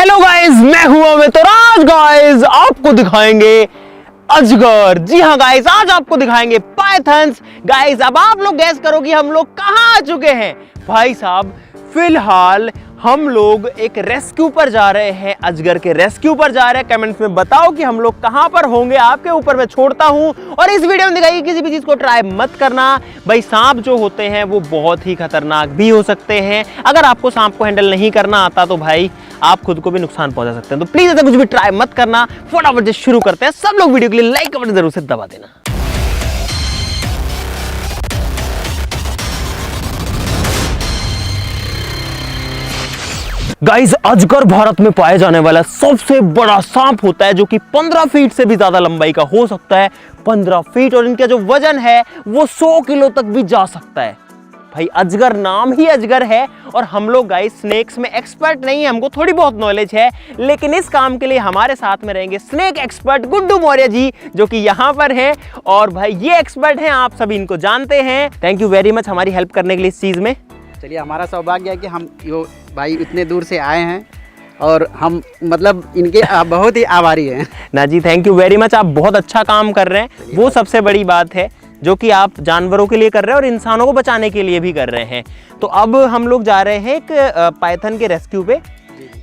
Hello guys, मैं हूं अमित और आज गाइस आपको दिखाएंगे अजगर। जी हाँ गाइस, आज आपको दिखाएंगे पाइथन्स। गाइस अब आप लोग गैस करो कि हम लोग कहां आ चुके हैं। भाई साहब फिलहाल हम लोग एक रेस्क्यू पर जा रहे हैं, अजगर के रेस्क्यू पर जा रहे हैं। कमेंट्स में बताओ कि हम लोग कहां पर होंगे, आपके ऊपर मैं छोड़ता हूं। और इस वीडियो में दिखाई किसी भी चीज को ट्राई मत करना। भाई सांप जो होते हैं वो बहुत ही खतरनाक भी हो सकते हैं। अगर आपको सांप को हैंडल नहीं करना आता तो भाई आप खुद को भी नुकसान पहुंचा सकते हैं। तो प्लीज ऐसा कुछ भी ट्राई मत करना। फटाफट से शुरू करते हैं। सब लोग वीडियो के लिए लाइक का बटन जरूर से दबा देना। गाइस अजगर भारत में पाए जाने वाला सबसे बड़ा सांप होता है जो कि 15 फीट से भी ज्यादा लंबाई का हो सकता है। 15 फीट, और इनका जो वजन है वो 100 किलो तक भी जा सकता है। भाई अजगर नाम ही अजगर है। और हम लोग गाइस स्नेक्स में एक्सपर्ट नहीं है, हमको थोड़ी बहुत नॉलेज है, लेकिन इस काम के लिए हमारे साथ में रहेंगे स्नेक एक्सपर्ट गुड्डू मौर्य जी, जो कि यहाँ पर हैं। और भाई ये एक्सपर्ट हैं, आप सभी इनको जानते हैं। थैंक यू वेरी मच हमारी हेल्प करने के लिए इस चीज में। चलिए, हमारा सौभाग्य है कि हम यो भाई इतने दूर से आए हैं और हम मतलब इनके बहुत ही आभारी हैं। ना जी, थैंक यू वेरी मच। आप बहुत अच्छा काम कर रहे हैं, वो सबसे बड़ी बात है जो कि आप जानवरों के लिए कर रहे हैं और इंसानों को बचाने के लिए भी कर रहे हैं। तो अब हम लोग जा रहे हैं एक पाइथन के रेस्क्यू पे।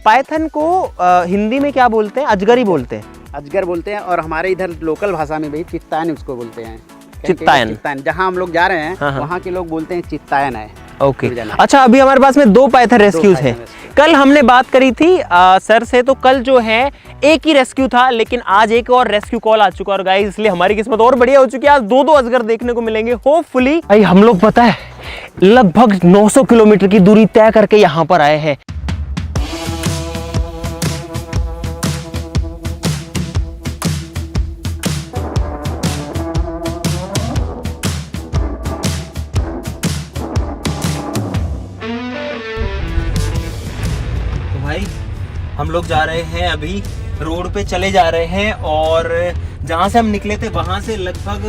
पाइथन को हिंदी में क्या बोलते हैं? अजगर ही बोलते हैं। अजगर बोलते हैं और हमारे इधर लोकल भाषा में भी चित्तायन उसको बोलते हैं। चित्तायन। जहाँ हम लोग जा रहे हैं हाँ। वहाँ के लोग बोलते हैं चित्तायन है। ओके अच्छा, अभी हमारे पास में 2 पाइथन रेस्क्यूज हैं। कल हमने बात करी थी सर से, तो कल जो है एक ही रेस्क्यू था, लेकिन आज एक और रेस्क्यू कॉल आ चुका है। और गाइस इसलिए हमारी किस्मत और बढ़िया हो चुकी है। आज 2 अजगर देखने को मिलेंगे होपफुली। भाई हम लोग पता है लगभग 900 किलोमीटर की दूरी तय करके यहाँ पर आए हैं। हम लोग जा रहे हैं, अभी रोड पे चले जा रहे हैं। और जहां से हम निकले थे वहां से लगभग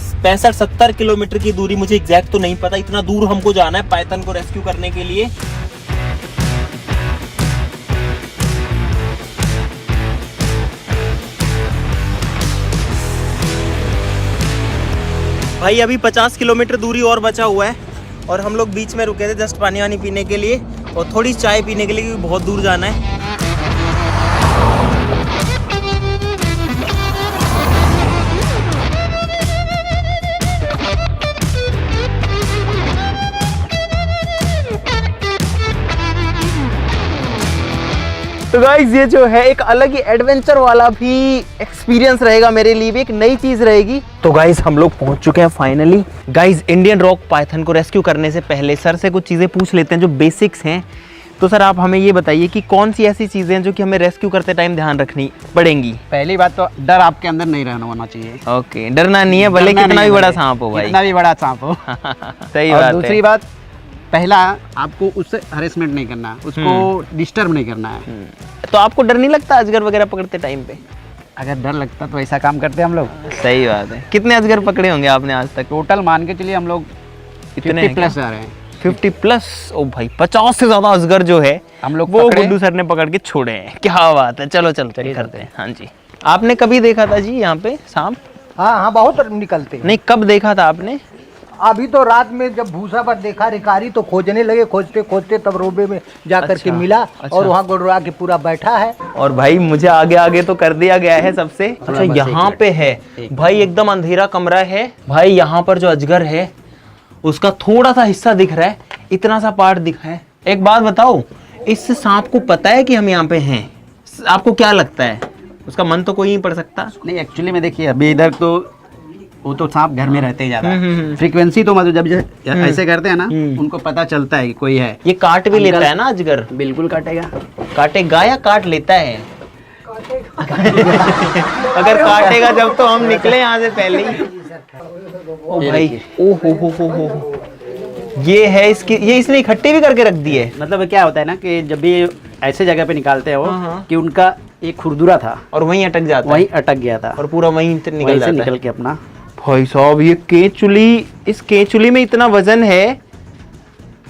65-70 किलोमीटर की दूरी, मुझे एग्जैक्ट तो नहीं पता, इतना दूर हमको जाना है पाइथन को रेस्क्यू करने के लिए। भाई अभी 50 किलोमीटर दूरी और बचा हुआ है और हम लोग बीच में रुके थे जस्ट पानी वानी पीने के लिए और थोड़ी चाय पीने के लिए, क्योंकि बहुत दूर जाना है। तो गाइज ये जो है एक अलग ही एडवेंचर वाला भी एक्सपीरियंस रहेगा मेरे लिए, भी एक नई चीज रहेगी। तो गाइज हम लोग पहुंच चुके हैं finally. Guys Indian rock Python को रेस्क्यू करने से पहले सर से कुछ चीजें पूछ लेते हैं जो बेसिक्स हैं। तो सर आप हमें ये बताइए कि कौन सी ऐसी चीजें हैं जो कि हमें रेस्क्यू करते टाइम ध्यान रखनी पड़ेंगी। पहली बात तो डर आपके अंदर नहीं रहना होना चाहिए। ओके, डरना नहीं है, भले कितना भी बड़ा सांप हो भाई, कितना भी बड़ा सांप हो। सही बात है। दूसरी बात, पहला आपको उससे हरेसमेंट नहीं करना, उसको डिस्टर्ब नहीं करना है। तो आपको डर नहीं लगता अजगर वगैरह पकड़ते टाइम पे? अगर डर लगता तो ऐसा काम करते हम लोग। सही बात है। कितने अजगर पकड़े होंगे आपने आज तक? टोटल मान के चलिए हम लोग कितने 50 प्लस जा रहे हैं। 50 प्लस? ओ भाई 50 से ज्यादा अजगर जो है हम लोग वो गुड्डू सर ने पकड़ के छोड़े हैं। क्या बात है। चलो चलिए करते हैं। हाँ जी, आपने कभी देखा था जी यहाँ पे सांप? हाँ, बहुत निकलते हैं। नहीं, कब देखा था आपने? अभी तो रात में जब भूसा पर देखा रिकारी तो खोजने लगे, खोजते खोजते तब रोबे में जाकर के मिला। और वहाँ गुड़रा के पूरा बैठा है। और भाई मुझे आगे आगे तो कर दिया गया है सबसे। अच्छा यहाँ पे है भाई, एकदम अंधेरा कमरा है भाई। यहाँ पर जो अजगर है उसका थोड़ा सा हिस्सा दिख रहा है, इतना सा पार्ट दिखा है। एक बात बताओ, इस सांप को पता है कि हम यहाँ पे हैं? आपको क्या लगता है? उसका मन तो कोई नहीं पड़ सकता। नहीं, एक्चुअली में देखिए अभी इधर तो वो तो सांप घर में रहते ही ज्यादा। फ्रीक्वेंसी तो मतलब जब ऐसे करते हैं ना, उनको पता चलता है कि कोई है। ये काट भी लेता है ना अजगर? बिल्कुल काटेगा। काटेगा या काट लेता है? अगर काटेगा जब तो हम निकले यहाँ से पहले ही। ओ भाई, ओ हो। ये है इसकी, ये इसने इकट्ठी भी करके रख दी है। मतलब क्या होता है ना कि जब भी ऐसे जगह पे निकालते हैं वो, कि उनका एक खुरदुरा था और वहीं अटक जाता है, वहीं अटक गया था और पूरा वहीं निकल जाता है। निकल के अपना। भाई साहब ये केचुली, इस केचुली में इतना वजन है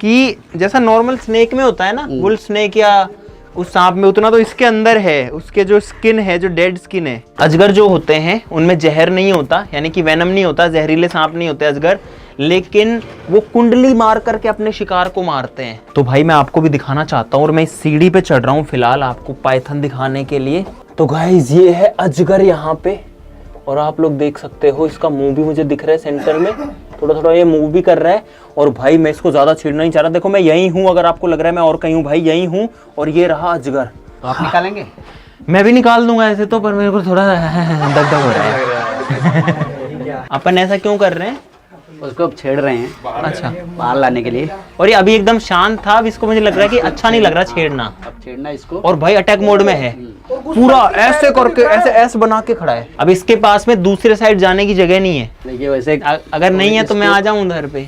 कि जैसा नॉर्मल स्नेक में होता है ना, बुल स्नेक या उस सांप में उतना तो इसके अंदर है, उसके जो स्किन है, जो डेड स्किन है। अजगर जो होते हैं उनमें जहर नहीं होता, यानी कि वेनम नहीं होता, जहरीले सांप नहीं होते अजगर, लेकिन वो कुंडली मार करके अपने शिकार को मारते हैं। तो भाई मैं आपको भी दिखाना चाहता हूँ और मैं इस सीढ़ी पे चढ़ रहा हूँ फिलहाल आपको पाइथन दिखाने के लिए। तो गाइस ये है अजगर यहाँ पे, और आप लोग देख सकते हो इसका मुंह भी मुझे दिख रहा है सेंटर में, थोड़ा थोड़ा ये मूव भी कर रहा है। और भाई मैं इसको ज्यादा छेड़ना नहीं चाह रहा, देखो मैं यही हूँ, अगर आपको लग रहा है मैं और कहीं हूँ, भाई यही हूँ। और ये रहा अजगर। तो आप निकालेंगे? मैं भी निकाल दूंगा ऐसे तो, पर मेरे को थोड़ा दग दग हो रहा है। अपन ऐसा क्यों कर रहे हैं? उसको अब छेड़ रहे हैं, अच्छा, बाहर लाने के लिए। और ये अभी एकदम शांत था, अब इसको मुझे लग रहा है कि अच्छा नहीं लग रहा छेड़ना। अब छेड़ना इसको। और भाई अटैक मोड में है, पूरा ऐसे करके ऐसे ऐसे बना के खड़ा है। अब इसके पास में दूसरे साइड जाने की जगह नहीं है। देखिए वैसे अगर नहीं है तो मैं आ जाऊं उधर पे।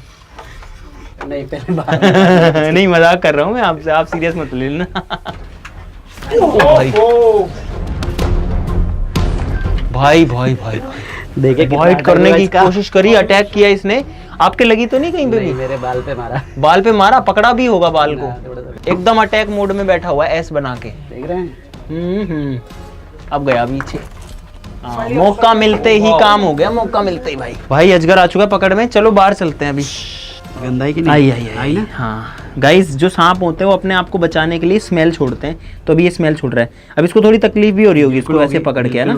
नहीं, पहले बाहर नहीं, मजाक कर रहा हूँ मैं आपसे, आप सीरियस मत ले लेना। भाई भाई भाई भाई देखे वाइट करने की कोशिश करी, अटैक किया इसने। आपके लगी तो नहीं कहीं पे भी? मेरे बाल पे मारा। बाल पे मारा, पकड़ा भी होगा बाल को। एकदम अटैक मोड में बैठा हुआ है, एस बना के। देख रहे हैं? अब गया पीछे। मौका मिलते ही काम हो गया, मौका मिलते ही भाई। भाई अजगर आ चुका है पकड़ में, चलो बाहर चलते हैं अभी। गंदा है कि नहीं? आई ना। हाँ गाइस, जो सांप होते हैं वो अपने आप को बचाने के लिए स्मेल छोड़ते हैं, तो अभी ये स्मेल छोड़ रहा है। अब इसको थोड़ी तकलीफ भी हो रही होगी इसको ऐसे पकड़ के, है ना?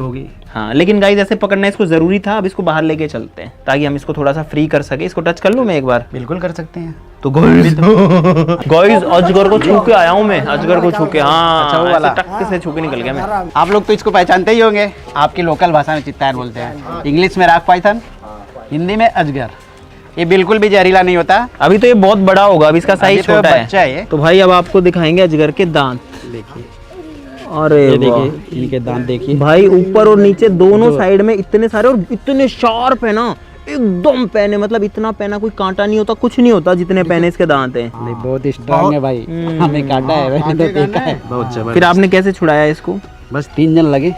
हाँ, लेकिन गाइस ऐसे पकड़ना इसको जरूरी था। अब इसको बाहर लेके चलते हैं ताकि हम इसको थोड़ा सा फ्री कर सके। इसको टच कर लूं मैं एक बार? बिल्कुल कर सकते हैं। तो गाइस अजगर को छू के आया हूँ मैं, अजगर को छू के। हाँ अच्छा, वो वाला टक से छू के निकल गया मैं। आप लोग तो इसको पहचानते ही होंगे, आपकी लोकल भाषा में चित्तार बोलते हैं, इंग्लिश में राक पाइथन, हिंदी में अजगर। ये बिल्कुल भी जहरीला नहीं होता। अभी तो ये बहुत बड़ा होगा, अभी इसका साइज छोटा है। बच्चा है ये। तो भाई अब आपको दिखाएंगे अजगर के दांत। देखिए, अरे ये देखिए, इनके दांत देखिए भाई, ऊपर और नीचे दोनों साइड में इतने सारे, और इतने शार्प है ना, एकदम पैने, मतलब इतना पैना, कोई कांटा नहीं होता, कुछ नहीं होता, जितने पैने इसके दांत हैं। बहुत स्ट्रांग है भाई, हमें काटा है, मैंने तो देखा है। बहुत जबरदस्त। फिर आपने कैसे छुड़ाया इसको? बस 3 जन लगे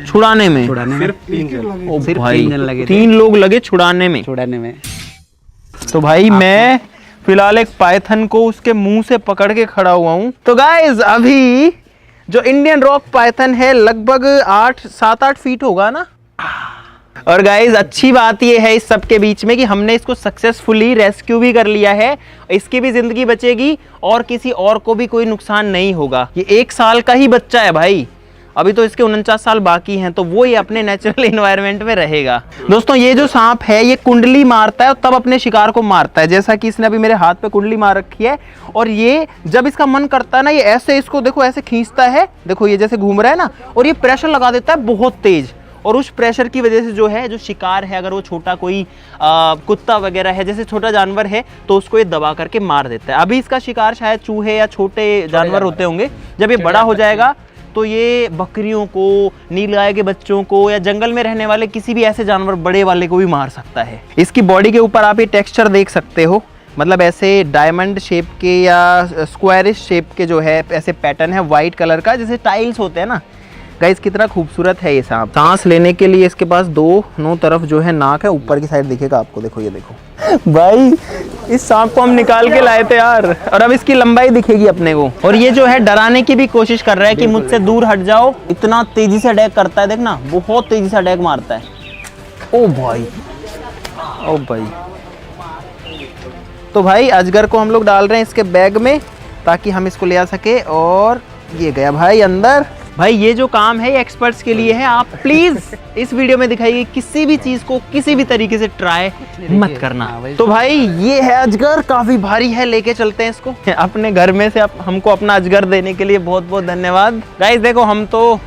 छुड़ाने में? सिर्फ 3 जन लगे, 3 लोग लगे छुड़ाने में। तो भाई मैं फिलहाल एक पाइथन को उसके मुंह से पकड़ के खड़ा हुआ हूँ। तो गाइज अभी जो इंडियन रॉक पाइथन है लगभग 7-8 फीट होगा ना। और गाइज अच्छी बात ये है इस सब के बीच में कि हमने इसको सक्सेसफुली रेस्क्यू भी कर लिया है। इसकी भी जिंदगी बचेगी और किसी और को भी कोई नुकसान नहीं होगा। ये 1 साल का ही बच्चा है भाई, अभी तो इसके 49 साल बाकी हैं, तो वो ये अपने नेचुरल एनवायरनमेंट में रहेगा। दोस्तों ये जो सांप है ये कुंडली मारता है और तब अपने शिकार को मारता है, जैसा कि इसने अभी मेरे हाथ पे कुंडली मार रखी है। और ये जब इसका मन करता है ना, ये ऐसे इसको देखो ऐसे खींचता है, देखो ये जैसे घूम रहा है ना, और ये प्रेशर लगा देता है बहुत तेज। और उस प्रेशर की वजह से जो है, जो शिकार है, अगर वो छोटा कोई कुत्ता वगैरह है, जैसे छोटा जानवर है, तो उसको ये दबा करके मार देता है। अभी इसका शिकार शायद चूहे या छोटे जानवर होते होंगे। जब ये बड़ा हो जाएगा तो ये बकरियों को, नीलगाय के बच्चों को, या जंगल में रहने वाले किसी भी ऐसे जानवर बड़े वाले को भी मार सकता है। इसकी बॉडी के ऊपर आप ये टेक्सचर देख सकते हो, मतलब ऐसे डायमंड शेप के या स्क्वायरिश शेप के जो है ऐसे पैटर्न है वाइट कलर का, जैसे टाइल्स होते हैं ना। गाइस कितना खूबसूरत है ये सांप। सांस लेने के लिए इसके पास दोनों तरफ जो है नाक है, ऊपर की साइड दिखेगा आपको, देखो ये देखो भाई, इस सांप को हम निकाल के लाए थे यार, और अब इसकी लंबाई दिखेगी अपने को। और ये जो है डराने की भी कोशिश कर रहा है कि मुझसे दूर हट जाओ, इतना तेजी से अटैक करता है, देखना बहुत तेजी से अटैक मारता है। ओ भाई, ओ भाई। तो भाई अजगर को हम लोग डाल रहे हैं इसके बैग में ताकि हम इसको ले आ सके। और ये गया भाई अंदर। भाई ये जो काम है ये एक्सपर्ट्स के लिए है, आप प्लीज इस वीडियो में दिखाई गई किसी भी चीज को किसी भी तरीके से ट्राई मत करना। तो भाई ये है अजगर, काफी भारी है, लेके चलते हैं इसको अपने घर में से। हमको अपना अजगर देने के लिए बहुत बहुत धन्यवाद। गाइस देखो, हम तो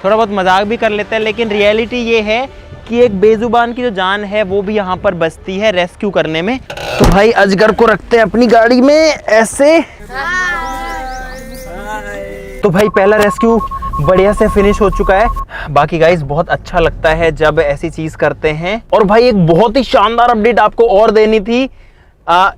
थोड़ा बहुत मजाक भी कर लेते हैं, लेकिन रियलिटी ये है कि एक बेजुबान की जो जान है वो भी यहाँ पर बचती है रेस्क्यू करने में। तो भाई अजगर को रखते हैं अपनी गाड़ी में ऐसे। तो भाई पहला रेस्क्यू बढ़िया से फिनिश हो चुका है। बाकी गाइस बहुत अच्छा लगता है जब ऐसी चीज करते हैं। और भाई एक बहुत ही शानदार अपडेट आपको और देनी थी।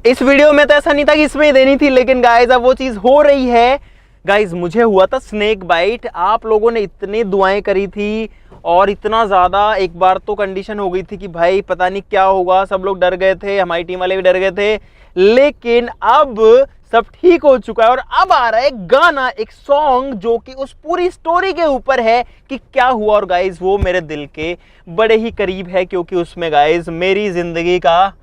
इस वीडियो में तो ऐसा नहीं था कि इसमें ही देनी थी, लेकिन गाइस अब वो चीज हो रही है। गाइस मुझे हुआ था स्नेक बाइट, आप लोगों ने इतनी दुआएं करी थी और इतना ज़्यादा, एक बार तो कंडीशन हो गई थी कि भाई पता नहीं क्या होगा, सब लोग डर गए थे, हमारी टीम वाले भी डर गए थे। लेकिन अब सब ठीक हो चुका है और अब आ रहा है एक गाना, एक सॉन्ग जो कि उस पूरी स्टोरी के ऊपर है कि क्या हुआ। और गाइज वो मेरे दिल के बड़े ही करीब है, क्योंकि उसमें गाइज मेरी जिंदगी का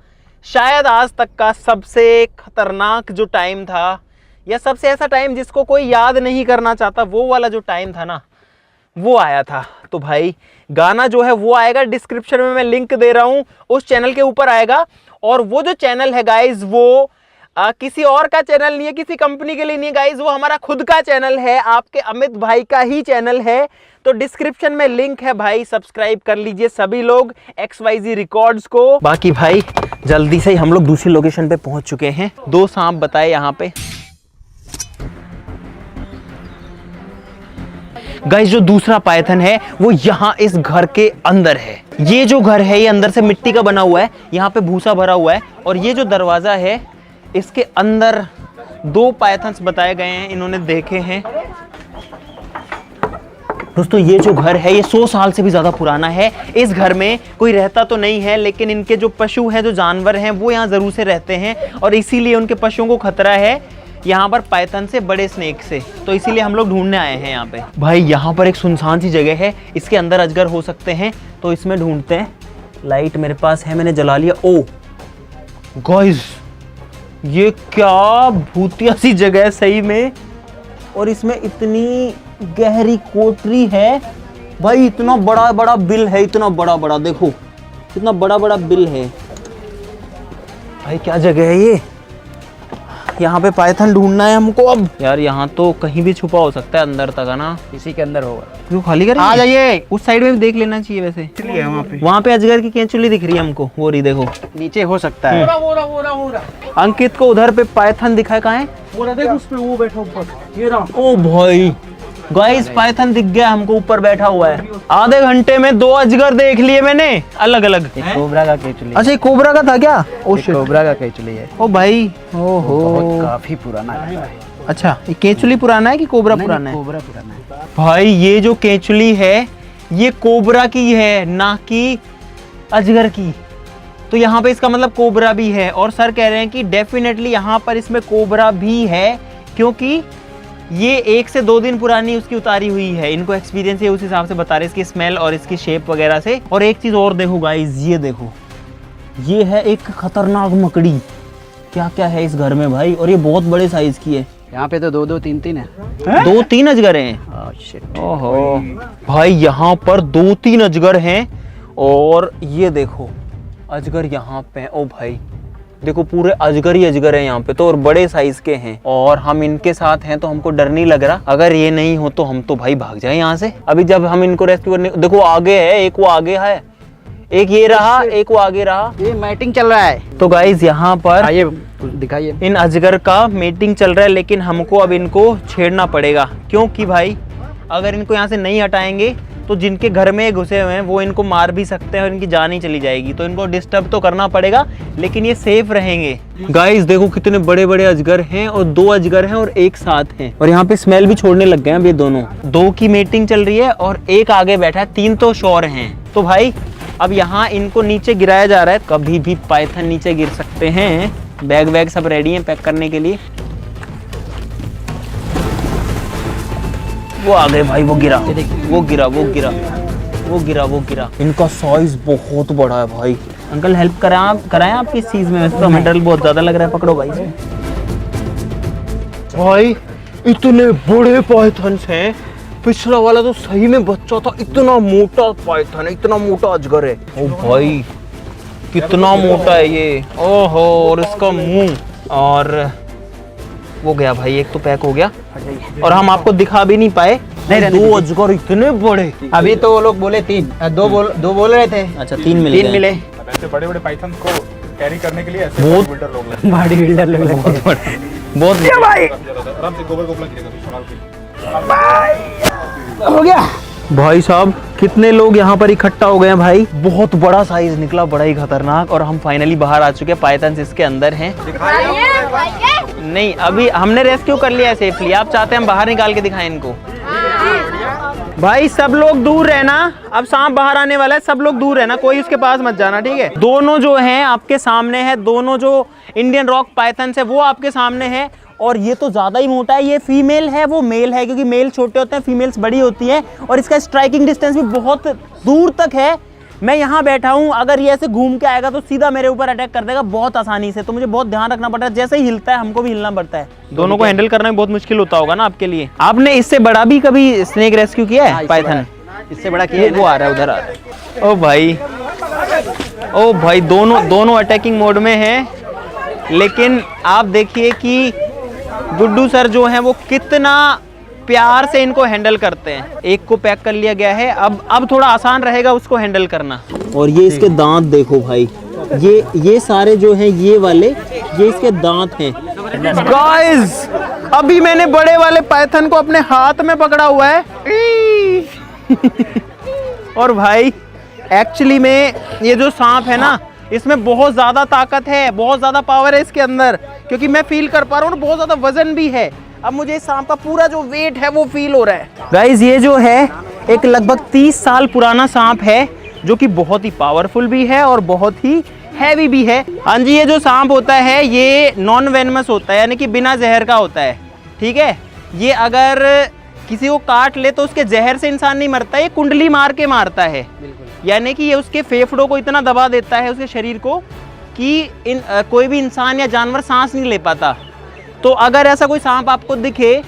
शायद आज तक का सबसे खतरनाक जो टाइम था, या सबसे ऐसा टाइम जिसको कोई याद नहीं करना चाहता, वो वाला जो टाइम था ना, वो आया था। तो भाई गाना जो है वो आएगा, डिस्क्रिप्शन में मैं लिंक दे रहा हूँ, उस चैनल के ऊपर आएगा। और वो जो चैनल है गाइज वो किसी और का चैनल नहीं है, किसी कंपनी के लिए नहीं है गाइज, वो हमारा खुद का चैनल है, आपके अमित भाई का ही चैनल है। तो डिस्क्रिप्शन में लिंक है भाई, सब्सक्राइब कर लीजिए सभी लोग XYZ रिकॉर्ड्स को। बाकी भाई जल्दी से हम लोग दूसरी लोकेशन पे पहुंच चुके हैं। 2 सांप बताए यहाँ पे। गाइस जो दूसरा पायथन है वो यहाँ इस घर के अंदर है। ये जो घर है ये अंदर से मिट्टी का बना हुआ है, यहाँ पे भूसा भरा हुआ है। और ये जो दरवाजा है इसके अंदर 2 पायथन्स बताए गए हैं, इन्होंने देखे हैं। दोस्तों ये जो घर है ये 100 साल से भी ज्यादा पुराना है। इस घर में कोई रहता तो नहीं है, लेकिन इनके जो पशु हैं, जो जानवर हैं, वो यहाँ जरूर से रहते हैं और इसीलिए उनके पशुओं को खतरा है यहाँ पर पायथन से, बड़े स्नेक से। तो इसीलिए हम लोग ढूंढने आए हैं यहाँ पे। भाई यहाँ पर एक सुनसान सी जगह है, इसके अंदर अजगर हो सकते हैं, तो इसमें ढूंढते हैं। लाइट मेरे पास है, मैंने जला लिया। ओ गाइस ये क्या भूतिया सी जगह है सही में, और इसमें इतनी गहरी कोठरी है भाई, इतना बड़ा बड़ा बिल है, इतना बड़ा बड़ा, देखो कितना बड़ा बड़ा बिल है भाई। क्या जगह है ये, यहाँ पे पायथन ढूंढना है हमको अब। यार यहाँ तो कहीं भी छुपा हो सकता है, अंदर तक है ना, इसी के अंदर होगा। क्यों खाली करें, आ जाइए। उस साइड में भी देख लेना चाहिए वैसे। वहाँ पे अजगर की केंचुली दिख रही है हमको, वो रही देखो, नीचे हो सकता है। अंकित को उधर पे पायथन दिखा है, कहाँ है उस पे वो बैठा ऊपर, ये रहा। ओ भाई गाइस पायथन दिख गया हमको, ऊपर बैठा हुआ है। आधे घंटे में 2 अजगर देख लिए मैंने, अलग अलग। कोबरा का केचुली। अच्छा कोबरा का था क्या? ओ कोबरा का केचुली है। ओ भाई, ओहो काफी पुराना है। अच्छा ये केचुली पुराना है कि कोबरा पुराना है? कोबरा पुराना है भाई। ये जो केचुली है ये कोबरा की है, ना कि अजगर की। तो यहाँ पे इसका मतलब कोबरा भी है, और सर कह रहे हैं कि डेफिनेटली यहाँ पर इसमें कोबरा भी है, क्योंकि ये 1 से 2 दिन पुरानी उसकी उतारी हुई है। इनको एक्सपीरियंस है, उस हिसाब से बता रहे इसकी स्मेल और इसकी शेप वगैरह से। और एक चीज और देखो गाइस, ये देखो, ये है एक खतरनाक मकड़ी। क्या क्या है इस घर में भाई, और ये बहुत बड़े साइज की है। यहाँ पे तो 2-2 3-3 है। 2-3 अजगर हैं। ओहो भाई यहाँ पर 2-3 अजगर हैं, और ये देखो अजगर यहाँ पे। ओ भाई देखो पूरे अजगर ही अजगर है यहाँ पे तो, और बड़े साइज के हैं। और हम इनके साथ हैं तो हमको डर नहीं लग रहा। अगर ये नहीं हो तो हम तो भाई भाग जाए यहाँ से। अभी जब हम इनको रेस्क्यू करने, देखो आगे है एक, वो आगे है एक, ये रहा एक, वो आगे रहा। ये मैटिंग चल रहा है। तो गाइस यहाँ पर आइए दिखाइए, इन अजगर का मीटिंग चल रहा है, लेकिन हमको अब इनको छेड़ना पड़ेगा, क्योंकि भाई अगर इनको यहाँ से नहीं हटाएंगे तो जिनके घर में घुसे हुए हैं वो इनको मार भी सकते हैं और इनकी जान ही चली जाएगी। तो इनको डिस्टर्ब तो करना पड़ेगा, लेकिन ये सेफ रहेंगे। गाइस देखो कितने बड़े बड़े अजगर हैं, और 2 अजगर हैं और एक साथ हैं, और यहाँ पे स्मेल भी छोड़ने लग गए हैं ये दोनों। 2 की मीटिंग चल रही है और एक आगे बैठा है, 3 तो श्योर हैं। तो भाई अब यहाँ इनको नीचे गिराया जा रहा है, कभी भी पायथन नीचे गिर सकते हैं। बैग वैग सब रेडी है पैक करने के लिए। वो आ गए भाई, वो गिरा वो गिरा वो गिरा वो गिरा वो गिरा। इनका साइज बहुत बड़ा है भाई। अंकल हेल्प कराएं आप किस चीज में? वैसे तो मेटल बहुत ज्यादा लग रहा है, पकड़ो भाई। भाई इतने बड़े पायथन्स हैं, पिछला वाला तो सही में बच्चा था, इतना मोटा पायथन है, इतना मोटा अजगर है। ओ भाई कितना मोटा है ये, ओहो। और इसका मुंह, और वो गया भाई, एक तो पैक हो गया, और हम आपको दिखा भी नहीं पाए। नहीं 2 अजगर इतने बड़े। अभी तो वो लोग बोले 3, 2 बोल रहे थे। अच्छा 3 मिले। 3 मिले। ऐसे बड़े बड़े पाइथन को कैरी करने के लिए ऐसे बहुत बिल्डर लोग लगते बॉडी बिल्डर लोग लगते हैं। बहुत भाई हैं। आराम से गोबर गोबला गिरेगा हो गया भाई साहब, कितने लोग यहाँ पर इकट्ठा हो गए हैं भाई। बहुत बड़ा साइज निकला, बड़ा ही खतरनाक। और हम फाइनली बाहर आ चुके हैं, पायथन्स इसके अंदर हैं। नहीं अभी हमने रेस्क्यू कर लिया है सेफली। आप चाहते हैं हम बाहर निकाल के दिखाएं इनको? भाई सब लोग दूर रहना, अब सांप बाहर आने वाला है, सब लोग दूर रहना, कोई उसके पास मत जाना, ठीक है? दोनों जो हैं आपके सामने है, दोनों जो इंडियन रॉक पायथन्स है वो आपके सामने है, और ये तो ज़्यादा ही मोटा है। ये फीमेल है, वो मेल है, क्योंकि मेल छोटे होते हैं, फीमेल्स बड़ी होती हैं। और इसका स्ट्राइकिंग डिस्टेंस भी बहुत दूर तक है। मैं यहाँ बैठा हूँ, अगर ये ऐसे घूम के आएगा तो सीधा मेरे ऊपर अटैक कर देगा बहुत आसानी से। तो मुझे बहुत ध्यान रखना पड़ता है, जैसे ही हिलता है हमको भी हिलना पड़ता है। दोनों को हैंडल करना भी बहुत मुश्किल होता होगा ना आपके लिए। आपने इससे बड़ा भी कभी स्नेक रेस्क्यू किया है? पाइथन इससे बड़ा किया वो आ रहा है, उधर आ रहा है। ओ भाई दोनों अटैकिंग मोड में हैं। लेकिन आप देखिए कि गुड्डू सर जो हैं वो कितना प्यार से इनको हैंडल करते हैं। एक को पैक कर लिया गया है, अब थोड़ा आसान रहेगा उसको हैंडल करना। और ये इसके दांत देखो भाई, ये सारे जो हैं ये वाले, ये इसके दांत हैं। गाइस अभी मैंने बड़े वाले पाइथन को अपने हाथ में पकड़ा हुआ है। और भाई एक्चुअली में ये जो सांप है ना, इसमें बहुत ज़्यादा ताकत है, बहुत ज़्यादा पावर है इसके अंदर, क्योंकि मैं फील कर पा रहा हूँ, बहुत ज़्यादा वजन भी है। अब मुझे इस सांप का पूरा जो वेट है वो फील हो रहा है। गाइस ये जो है एक लगभग 30 साल पुराना सांप है, जो कि बहुत ही पावरफुल भी है और बहुत ही हैवी भी है। हाँ जी, ये जो सांप होता है ये नॉन वेनमस होता है, यानी कि बिना जहर का होता है। ठीक है, ये अगर किसी को काट ले तो उसके जहर से इंसान नहीं मरता, ये कुंडली मार के मारता है। यानी कि ये उसके फेफड़ों को इतना दबा देता है, उसके शरीर को, कि कोई भी इंसान या जानवर सांस नहीं ले पाता। तो अगर ऐसा कोई सांप आपको दिखे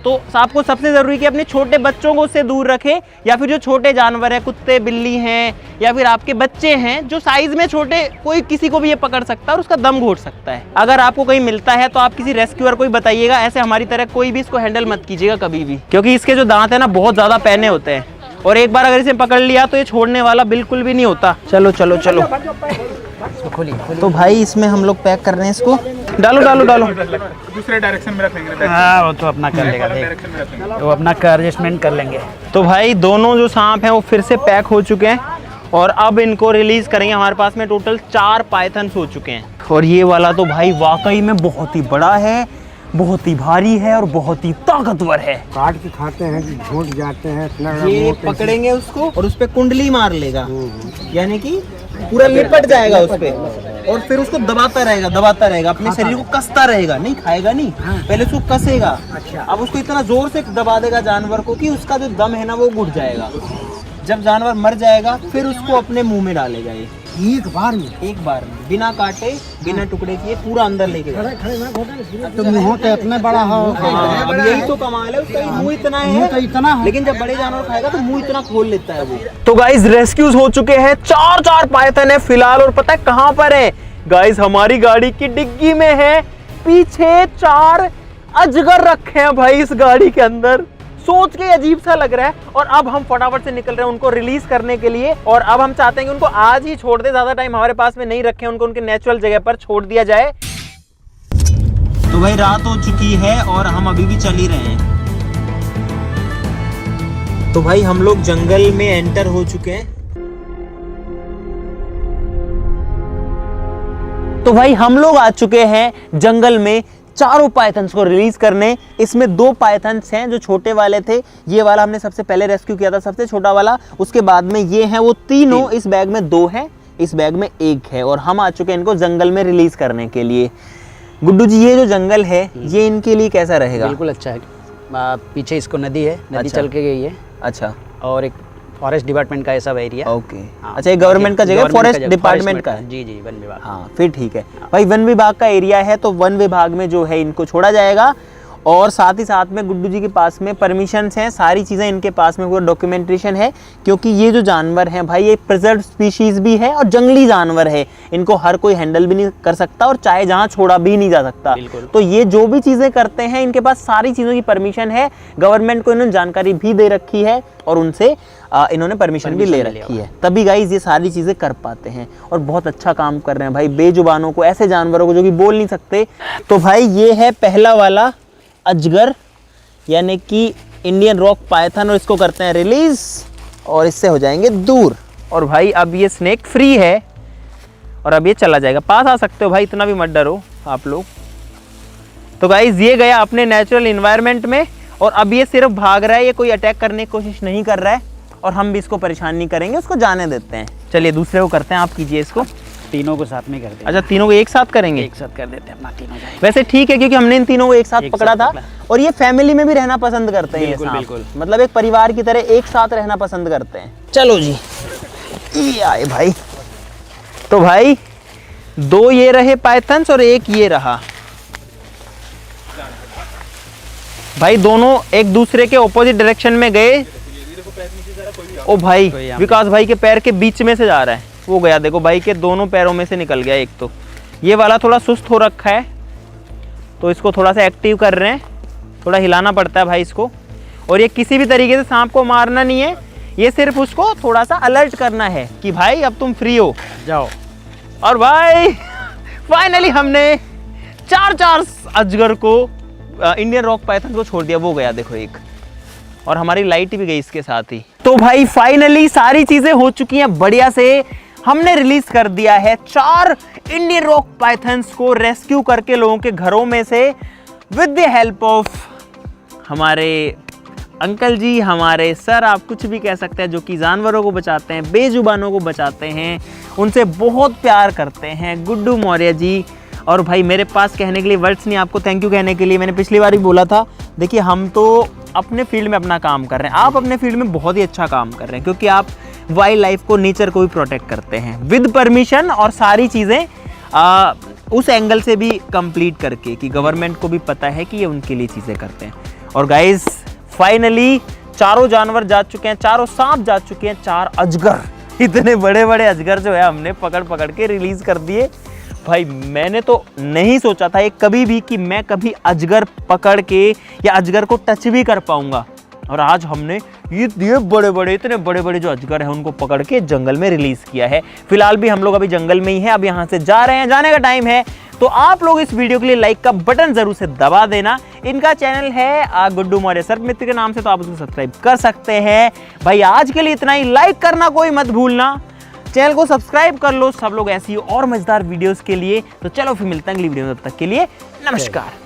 तो आपको सबसे ज़रूरी कि अपने छोटे बच्चों को उससे दूर रखें, या फिर जो छोटे जानवर हैं, कुत्ते बिल्ली हैं, या फिर आपके बच्चे हैं जो साइज़ में छोटे, कोई किसी को भी ये पकड़ सकता है और उसका दम घोट सकता है। अगर आपको कहीं मिलता है तो आप किसी रेस्क्यूअर को ही बताइएगा, ऐसे हमारी तरह कोई भी इसको हैंडल मत कीजिएगा कभी भी, क्योंकि इसके जो दांत हैं ना बहुत ज़्यादा पैने होते हैं, और एक बार अगर इसे पकड़ लिया तो ये छोड़ने वाला बिल्कुल भी नहीं होता। चलो चलो चलो, तो भाई इसमें हम लोग पैक कर रहे हैं इसको। डालो डालो डालो, दूसरे डायरेक्शन में रख लेंगे। हाँ वो तो अपना कर लेगा, डायरेक्शन में रख लेंगे, वो अपना एडजस्टमेंट कर लेंगे। तो भाई दोनों जो सांप हैं वो फिर से पैक हो चुके हैं और अब इनको रिलीज करेंगे। हमारे पास में टोटल 4 पाइथन्स हो चुके हैं, और ये वाला तो भाई वाकई में बहुत ही बड़ा है, बहुत ही भारी है और बहुत ही ताकतवर है। काट के खाते हैं कि झूठ जाते हैं, ये पकड़ेंगे उसको और उस पे कुंडली मार लेगा, यानी कि पूरा लिपट जाएगा उस पे, और फिर उसको दबाता रहेगा अपने शरीर को कसता रहेगा, नहीं खाएगा नहीं, पहले उसको कसेगा। अब उसको इतना जोर से दबा देगा जानवर को कि उसका जो दम है ना वो घुट जाएगा। जब जानवर मर जाएगा फिर उसको अपने मुंह में डालेगा ये एक बार में बिना काटे बिना टुकड़े किए पूरा अंदर लेके तो मुंह तो इतना बड़ा हो। अब यही तो कमाल है उसका, मुंह इतना है तो इतना है, लेकिन जब बड़े जानवर खाएगा तो मुंह इतना खोल लेता है वो। तो गाइस रेस्क्यूज हो चुके हैं, 4 पाइथन है फिलहाल, और पता है कहाँ पर है गाइस? हमारी गाड़ी की डिग्गी में है, पीछे 4 अजगर रखे हैं भाई इस गाड़ी के अंदर। सोच के अजीब सा लग रहा है, और अब हम फटाफट से निकल रहे हैं उनको रिलीज करने के लिए, और अब हम चाहते हैं कि उनको आज ही छोड़ दे, ज्यादा टाइम हमारे पास में नहीं रखें, उनको उनके नेचुरल जगह पर छोड़ दिया जाए। तो भाई रात हो चुकी है और हम अभी भी चल ही रहे हैं। तो भाई हम लोग जंगल में एंटर हो चुके हैं। तो भाई हम लोग आ चुके हैं जंगल में 4 पाइथन्स को रिलीज करने। इसमें 2 पाइथन्स हैं जो छोटे वाले थे, ये वाला हमने सबसे पहले रेस्क्यू किया था, सबसे छोटा वाला, उसके बाद में ये हैं वो तीनों। इस बैग में 2 हैं, इस बैग में 1 है, और हम आ चुके हैं इनको जंगल में रिलीज करने के लिए। गुड्डू जी ये जो जंगल है ये इनके लिए कैसा रहेगा? बिल्कुल अच्छा है। पीछे इसको नदी है, नदी अच्छा। चल के गई है। अच्छा, और एक फॉरेस्ट डिपार्टमेंट का ऐसा एरिया। ओके। अच्छा, ये गवर्नमेंट का जगह, फॉरेस्ट डिपार्टमेंट का है? जी जी, वन विभाग। हाँ फिर ठीक है भाई, वन विभाग का एरिया है, तो वन विभाग में जो है इनको छोड़ा जाएगा। और साथ ही साथ में गुड्डू जी के पास में परमिशंस हैं, सारी चीज़ें इनके पास में पूरा डॉक्यूमेंटेशन है, क्योंकि ये जो जानवर हैं भाई ये प्रिजर्व स्पीशीज़ भी है और जंगली जानवर है, इनको हर कोई हैंडल भी नहीं कर सकता और चाहे जहाँ छोड़ा भी नहीं जा सकता। तो ये जो भी चीज़ें करते हैं इनके पास सारी चीज़ों की परमिशन है, गवर्नमेंट को इन्होंने जानकारी भी दे रखी है और उनसे इन्होंने परमिशन भी ले रखी है, तभी गाइज ये सारी चीज़ें कर पाते हैं और बहुत अच्छा काम कर रहे हैं भाई बेजुबानों को, ऐसे जानवरों को जो कि बोल नहीं सकते। तो भाई ये है पहला वाला अजगर, यानी कि इंडियन रॉक पाइथन, और इसको करते हैं रिलीज और इससे हो जाएंगे दूर। और भाई अब ये स्नेक फ्री है और अब ये चला जाएगा, पास आ सकते हो भाई, इतना भी मत डरो आप लोग। तो गाइज ये गया अपने नेचुरल इन्वायरमेंट में और अब ये सिर्फ भाग रहा है, ये कोई अटैक करने की कोशिश नहीं कर रहा है और हम भी इसको परेशान नहीं करेंगे, उसको जाने देते हैं। चलिए दूसरे को करते हैं, आप कीजिए इसको। तीनों को साथ में कर देंगे। अच्छा, तीनों को एक साथ करेंगे? एक साथ कर देते हैं अपना, तीनों जाएंगे। वैसे ठीक है, क्योंकि हमने इन तीनों को एक साथ एक पकड़ा साथ था, पकड़ा। और ये फैमिली में भी रहना पसंद करते हैं ये बिल्कुल, सांप। बिल्कुल। मतलब एक परिवार की तरह एक साथ रहना पसंद करते हैं। चलो जी, ये आए भाई। तो भाई 2 ये रहे पाइथन्स और एक ये रहा भाई। दोनों एक दूसरे के ऑपोजिट डायरेक्शन में गए। ओ भाई, विकास भाई के पैर के बीच में से जा रहा है, वो गया। देखो भाई के दोनों पैरों में से निकल गया एक। तो ये वाला थोड़ा सुस्त हो रखा है, तो इसको थोड़ा सा एक्टिव कर रहे हैं, थोड़ा हिलाना पड़ता है भाई इसको। और ये किसी भी तरीके से सांप को मारना नहीं है, ये सिर्फ उसको थोड़ा सा अलर्ट करना है कि भाई अब तुम फ्री हो, जाओ। और भाई फाइनली हमने 4 अजगर को, इंडियन रॉक पाइथन को छोड़ दिया। वो गया देखो एक, और हमारी लाइट भी गई इसके साथ ही। तो भाई फाइनली सारी चीजें हो चुकी हैं बढ़िया से। हमने रिलीज कर दिया है 4 इंडियन रॉक पाइथन्स को रेस्क्यू करके लोगों के घरों में से, विद द हेल्प ऑफ हमारे अंकल जी, हमारे सर, आप कुछ भी कह सकते हैं, जो कि जानवरों को बचाते हैं, बेजुबानों को बचाते हैं, उनसे बहुत प्यार करते हैं, गुड्डू मौर्य जी। और भाई मेरे पास कहने के लिए वर्ड्स नहीं आपको थैंक यू कहने के लिए। मैंने पिछली बार भी बोला था, देखिए हम तो अपने फील्ड में अपना काम कर रहे हैं, आप अपने फील्ड में बहुत ही अच्छा काम कर रहे हैं, क्योंकि आप वाइल्ड लाइफ को, नेचर को भी प्रोटेक्ट करते हैं विद परमिशन, और सारी चीज़ें उस एंगल से भी कंप्लीट करके कि गवर्नमेंट को भी पता है कि ये उनके लिए चीज़ें करते हैं। और गाइस फाइनली 4 जानवर जा चुके हैं, 4 सांप जा चुके हैं, 4 अजगर, इतने बड़े बड़े अजगर जो है हमने पकड़ पकड़ के रिलीज कर दिए। भाई मैंने तो नहीं सोचा था एक कभी भी कि मैं कभी अजगर पकड़ के या अजगर को टच भी कर पाऊंगा, और आज हमने ये बड़े बड़े, इतने बड़े बड़े जो अजगर हैं उनको पकड़ के जंगल में रिलीज किया है। फिलहाल भी हम लोग अभी जंगल में ही हैं, अब यहाँ से जा रहे हैं, जाने का टाइम है। तो आप लोग इस वीडियो के लिए लाइक का बटन जरूर से दबा देना। इनका चैनल है गुड्डू मौर्य सर्प मित्र के नाम से, तो आप उसको सब्सक्राइब कर सकते हैं। भाई आज के लिए इतना ही, लाइक करना कोई मत भूलना, चैनल को सब्सक्राइब कर लो सब लोग ऐसी और मजेदार वीडियोस के लिए। तो चलो फिर मिलते हैं अगली वीडियो में, तब तक के लिए नमस्कार।